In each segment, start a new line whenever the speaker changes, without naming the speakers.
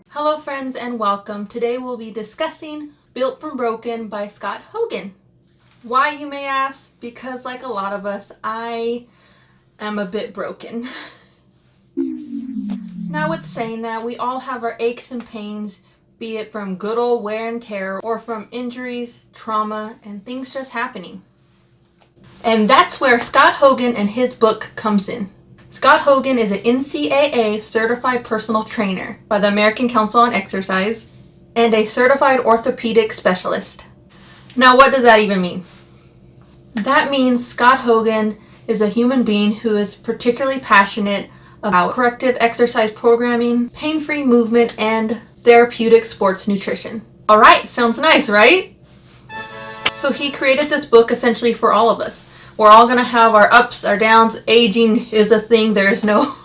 Hello friends and welcome. Today we'll be discussing Built from Broken by Scott Hogan. Why, you may ask? Because like a lot of us, I am a bit broken. Now with saying that, we all have our aches and pains, be it from good old wear and tear or from injuries, trauma, and things just happening. And that's where Scott Hogan and his book comes in. Scott Hogan is an NCAA certified personal trainer by the American Council on Exercise and a certified orthopedic specialist. Now, what does that even mean? That means Scott Hogan is a human being who is particularly passionate about corrective exercise programming, pain-free movement, and therapeutic sports nutrition. All right, sounds nice, right? So he created this book essentially for all of us. We're all gonna have our ups, our downs. Aging is a thing. There is no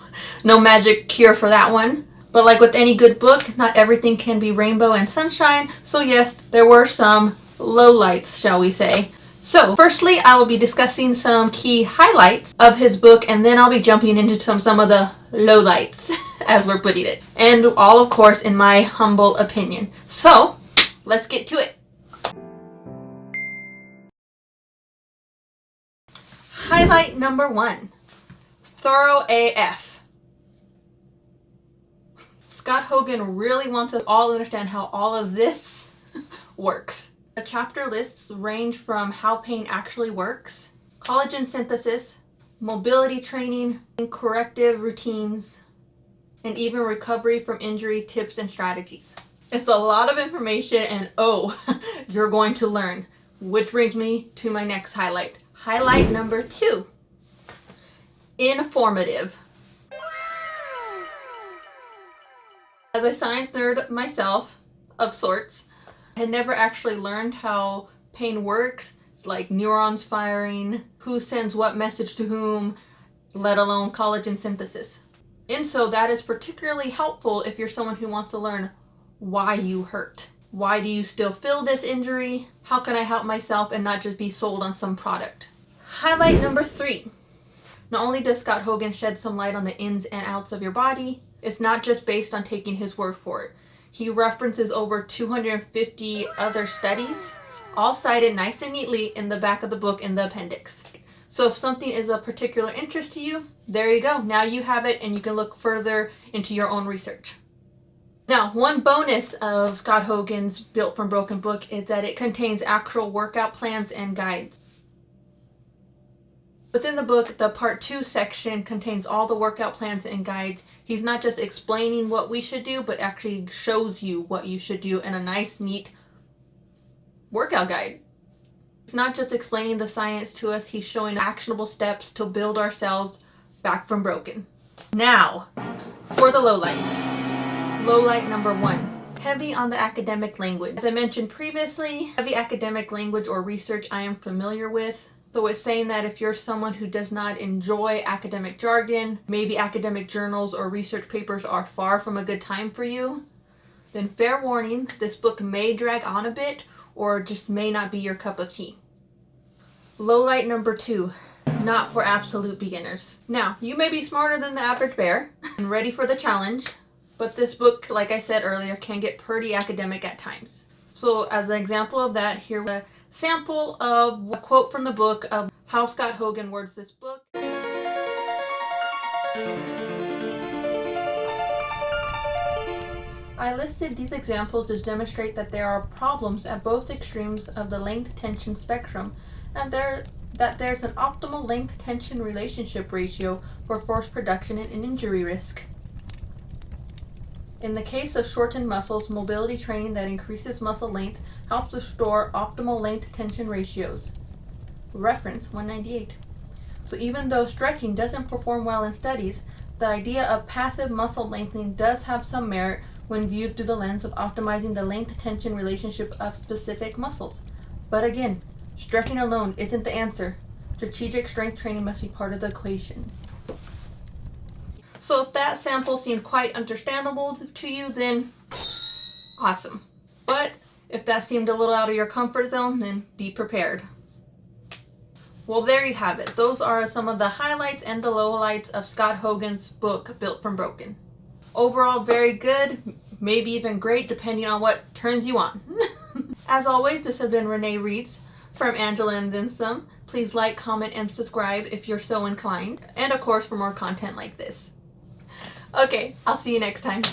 magic cure for that one. But like with any good book, not everything can be rainbow and sunshine. So yes, there were some lowlights, shall we say. So firstly, I will be discussing some key highlights of his book, and then I'll be jumping into some of the lowlights, as we're putting it. And all, of course, in my humble opinion. So let's get to it. Highlight number 1, thorough AF. Scott Hogan really wants us all to understand how all of this works. The chapter lists range from how pain actually works, collagen synthesis, mobility training, corrective routines, and even recovery from injury tips and strategies. It's a lot of information, and oh, you're going to learn. Which brings me to my next highlight. Highlight number 2, informative. As a science nerd myself, of sorts, I had never actually learned how pain works, like neurons firing, who sends what message to whom, let alone collagen synthesis. And so that is particularly helpful if you're someone who wants to learn why you hurt. Why do you still feel this injury? How can I help myself and not just be sold on some product? Highlight number 3. Not only does Scott Hogan shed some light on the ins and outs of your body, it's not just based on taking his word for it. He references over 250 other studies, all cited nice and neatly in the back of the book in the appendix. So if something is of particular interest to you, there you go. Now you have it and you can look further into your own research. Now, one bonus of Scott Hogan's Built from Broken book is that it contains actual workout plans and guides. Within the book, the Part 2 section contains all the workout plans and guides. He's not just explaining what we should do, but actually shows you what you should do in a nice, neat workout guide. He's not just explaining the science to us, he's showing actionable steps to build ourselves back from broken. Now, for the lowlights. Lowlight number 1, heavy on the academic language. As I mentioned previously, heavy academic language or research I am familiar with. So it's saying that if you're someone who does not enjoy academic jargon, maybe academic journals or research papers are far from a good time for you, then fair warning, this book may drag on a bit or just may not be your cup of tea. Lowlight number 2, not for absolute beginners. Now, you may be smarter than the average bear and ready for the challenge, but this book, like I said earlier, can get pretty academic at times. So as an example of that, here's a sample of a quote from the book of how Scott Hogan words this book. I listed these examples to demonstrate that there are problems at both extremes of the length-tension spectrum, and that there's an optimal length-tension relationship ratio for force production and injury risk. In the case of shortened muscles, mobility training that increases muscle length helps restore optimal length-tension ratios. Reference 198. So even though stretching doesn't perform well in studies, the idea of passive muscle lengthening does have some merit when viewed through the lens of optimizing the length-tension relationship of specific muscles. But again, stretching alone isn't the answer. Strategic strength training must be part of the equation. So if that sample seemed quite understandable to you, then awesome. But if that seemed a little out of your comfort zone, then be prepared. Well, there you have it. Those are some of the highlights and the lowlights of Scott Hogan's book, Built from Broken. Overall, very good, maybe even great, depending on what turns you on. As always, this has been Renee Reads from Angela and Then Some. Please like, comment, and subscribe if you're so inclined. And of course, for more content like this. Okay, I'll see you next time.